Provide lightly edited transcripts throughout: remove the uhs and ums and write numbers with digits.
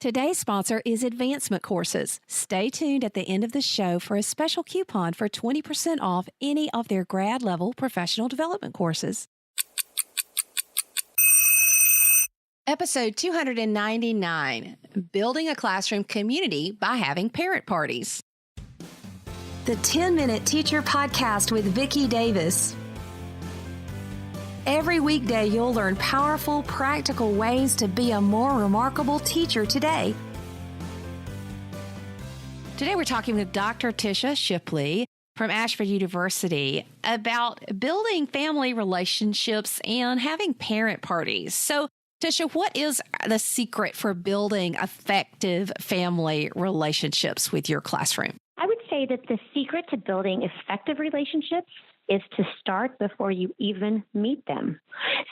Today's sponsor is Advancement Courses. Stay tuned at the end of the show for a special coupon for 20% off any of their grad level professional development courses. Episode 299, Building a Classroom Community by Having Parent Parties. The 10-Minute Teacher Podcast with Vicki Davis. Every weekday, you'll learn powerful, practical ways to be a more remarkable teacher today. Today, we're talking with Dr. Tisha Shipley from Ashford University about building family relationships and having parent parties. So, Tisha, what is the secret for building effective family relationships with your classroom? I would say that the secret to building effective relationships is to start before you even meet them.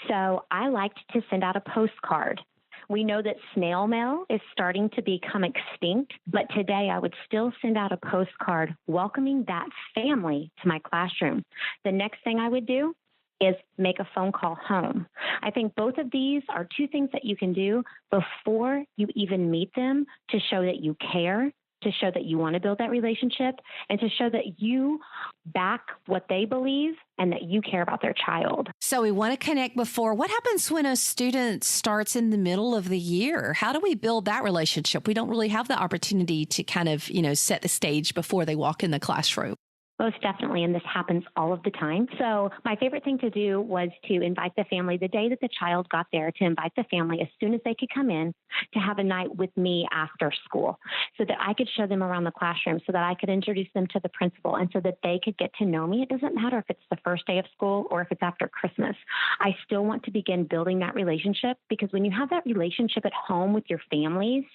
So I liked to send out a postcard. We know that snail mail is starting to become extinct, but today I would still send out a postcard welcoming that family to my classroom. The next thing I would do is make a phone call home. I think both of these are two things that you can do before you even meet them to show that you care, to show that you want to build that relationship, and to show that you back what they believe and that you care about their child. So we want to connect before. What happens when a student starts in the middle of the year? How do we build that relationship? We don't really have the opportunity to kind of, set the stage before they walk in the classroom. Most definitely, and this happens all of the time. So my favorite thing to do was to invite the family the day that the child got there, to invite the family as soon as they could come in to have a night with me after school so that I could show them around the classroom, so that I could introduce them to the principal, and so that they could get to know me. It doesn't matter if it's the first day of school or if it's after Christmas. I still want to begin building that relationship, because when you have that relationship at home with your families,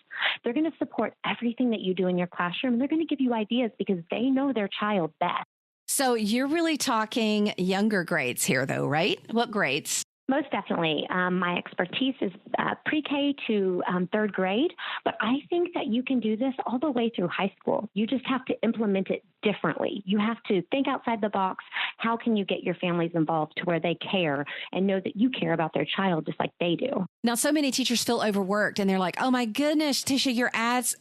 they're going to support everything that you do in your classroom, and they're going to give you ideas because they know their child best. So you're really talking younger grades here, though, right? What grades? Most definitely. My expertise is pre-K to third grade, but I think that you can do this all the way through high school. You just have to implement it differently. You have to think outside the box. How can you get your families involved to where they care and know that you care about their child just like they do? Now, so many teachers feel overworked and they're like, oh my goodness, Tisha, you're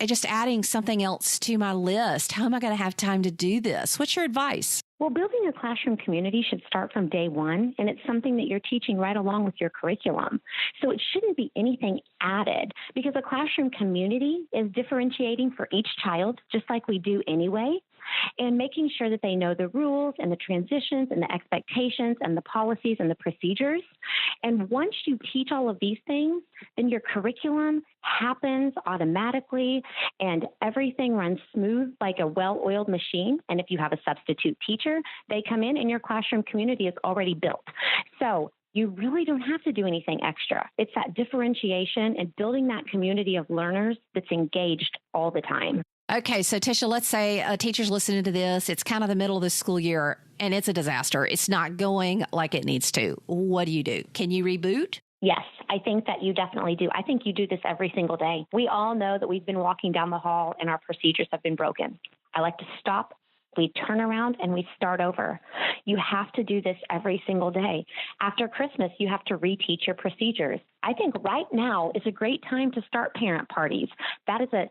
just adding something else to my list. How am I going to have time to do this? What's your advice? Well, building a classroom community should start from day one, and it's something that you're teaching right along with your curriculum. So it shouldn't be anything added, because a classroom community is differentiating for each child, just like we do anyway, and making sure that they know the rules and the transitions and the expectations and the policies and the procedures. And once you teach all of these things, then your curriculum happens automatically and everything runs smooth like a well-oiled machine. And if you have a substitute teacher, they come in and your classroom community is already built. So you really don't have to do anything extra. It's that differentiation and building that community of learners that's engaged all the time. Okay, so Tisha, let's say a teacher's listening to this. It's kind of the middle of the school year and it's a disaster. It's not going like it needs to. What do you do? Can you reboot? Yes, I think that you definitely do. I think you do this every single day. We all know that we've been walking down the hall and our procedures have been broken. I like to stop. We turn around and we start over. You have to do this every single day. After Christmas, you have to reteach your procedures. I think right now is a great time to start parent parties. That is a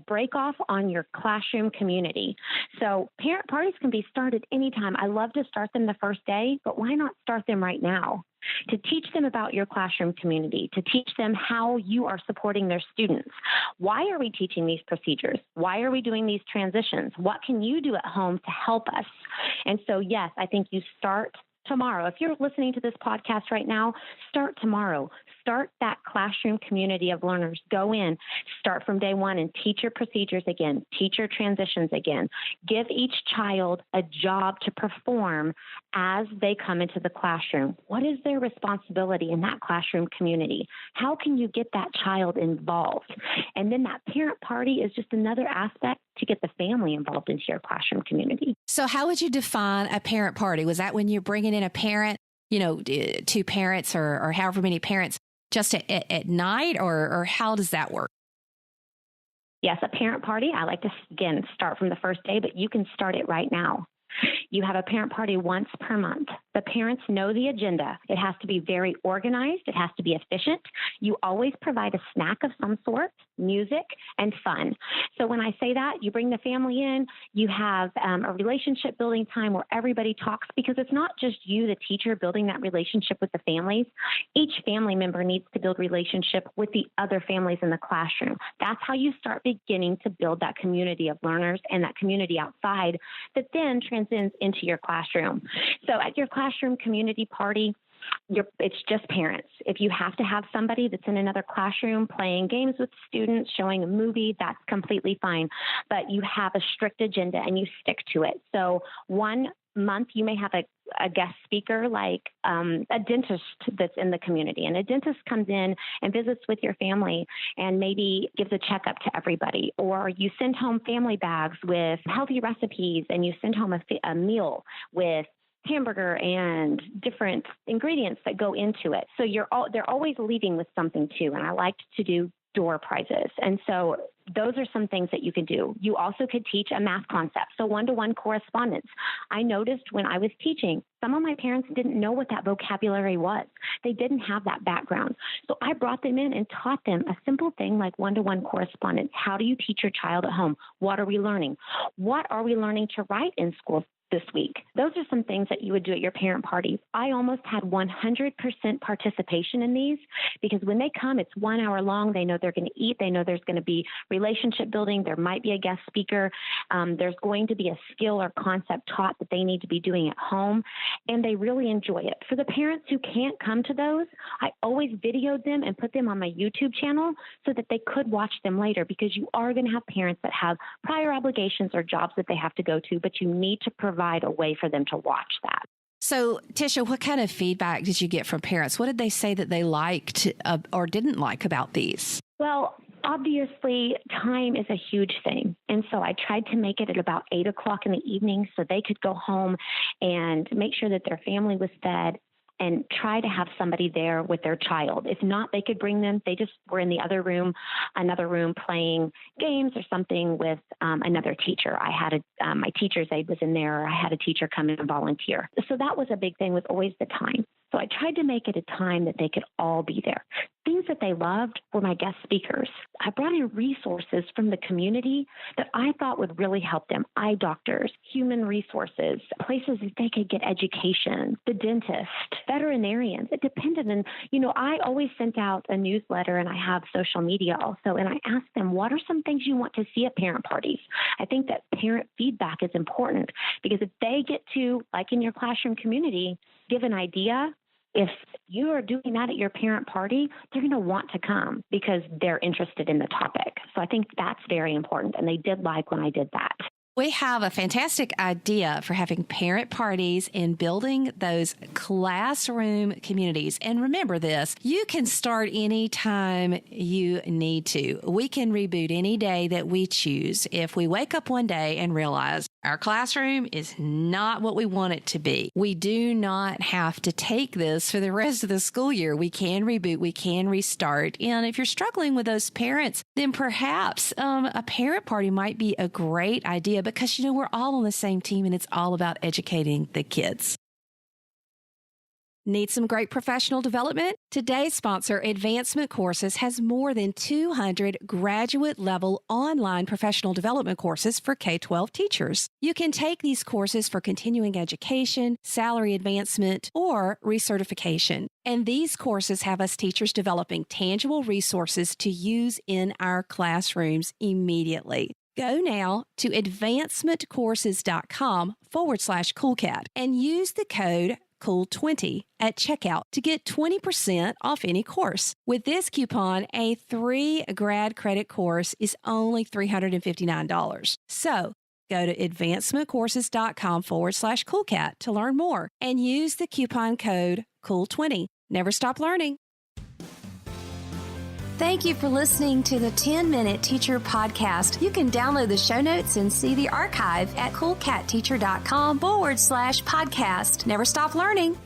break off on your classroom community. So parent parties can be started anytime. I love to start them the first day, but why not start them right now? To teach them about your classroom community, to teach them how you are supporting their students. Why are we teaching these procedures? Why are we doing these transitions? What can you do at home to help us? And so, yes, I think you start tomorrow. If you're listening to this podcast right now, start tomorrow. Start that classroom community of learners. Go in, start from day one and teach your procedures again, teach your transitions again. Give each child a job to perform as they come into the classroom. What is their responsibility in that classroom community? How can you get that child involved? And then that parent party is just another aspect to get the family involved into your classroom community. So how would you define a parent party? Was that when you're bringing in a parent, two parents or however many parents just at night, or how does that work? Yes, a parent party. I like to, again, start from the first day, but you can start it right now. You have a parent party once per month. The parents know the agenda. It has to be very organized. It has to be efficient. You always provide a snack of some sort, music, and fun. So when I say that, you bring the family in, you have a relationship building time where everybody talks, because it's not just you, the teacher, building that relationship with the families. Each family member needs to build relationship with the other families in the classroom. That's how you start beginning to build that community of learners and that community outside that then transcends into your classroom. So at your classroom community party, it's just parents. If you have to have somebody that's in another classroom playing games with students, showing a movie, that's completely fine. But you have a strict agenda and you stick to it. So one month you may have a guest speaker like a dentist that's in the community. And a dentist comes in and visits with your family and maybe gives a checkup to everybody. Or you send home family bags with healthy recipes and you send home a meal with hamburger and different ingredients that go into it. So they're always leaving with something too. And I like to do door prizes. And so those are some things that you can do. You also could teach a math concept. So one-to-one correspondence. I noticed when I was teaching, some of my parents didn't know what that vocabulary was. They didn't have that background. So I brought them in and taught them a simple thing like one-to-one correspondence. How do you teach your child at home? What are we learning? What are we learning to write in school this week? Those are some things that you would do at your parent parties. I almost had 100% participation in these because when they come, it's 1 hour long. They know they're going to eat. They know there's going to be relationship building. There might be a guest speaker. There's going to be a skill or concept taught that they need to be doing at home, and they really enjoy it. For the parents who can't come to those, I always videoed them and put them on my YouTube channel so that they could watch them later, because you are going to have parents that have prior obligations or jobs that they have to go to, but you need to provide a way for them to watch that. So, Tisha, what kind of feedback did you get from parents? What did they say that they liked or didn't like about these? Well, obviously, time is a huge thing. And so I tried to make it at about 8 o'clock in the evening so they could go home and make sure that their family was fed and try to have somebody there with their child. If not, they could bring them. They just were in the other room, another room playing games or something with another teacher. I had my teacher's aide was in there. Or I had a teacher come in and volunteer. So that was a big thing, was always the time. So I tried to make it a time that they could all be there. Things that they loved were my guest speakers. I brought in resources from the community that I thought would really help them. Eye doctors, human resources, places that they could get education, the dentist, veterinarians. It depended. And, I always sent out a newsletter, and I have social media also. And I asked them, what are some things you want to see at parent parties? I think that parent feedback is important, because if they get to, like in your classroom community, give an idea, if you are doing that at your parent party, they're going to want to come because they're interested in the topic. So I think that's very important. And they did like when I did that. We have a fantastic idea for having parent parties and building those classroom communities. And remember this, you can start anytime you need to. We can reboot any day that we choose. If we wake up one day and realize our classroom is not what we want it to be, we do not have to take this for the rest of the school year. We can reboot, we can restart. And if you're struggling with those parents, then perhaps a parent party might be a great idea, because, we're all on the same team and it's all about educating the kids. Need some great professional development? Today's sponsor, Advancement Courses, has more than 200 graduate-level online professional development courses for K-12 teachers. You can take these courses for continuing education, salary advancement, or recertification. And these courses have us teachers developing tangible resources to use in our classrooms immediately. Go now to advancementcourses.com/coolcat and use the code COOL20 at checkout to get 20% off any course. With this coupon, a 3 grad credit course is only $359. So go to advancementcourses.com/coolcat to learn more and use the coupon code COOL20. Never stop learning. Thank you for listening to the 10-Minute Teacher Podcast. You can download the show notes and see the archive at coolcatteacher.com/podcast. Never stop learning.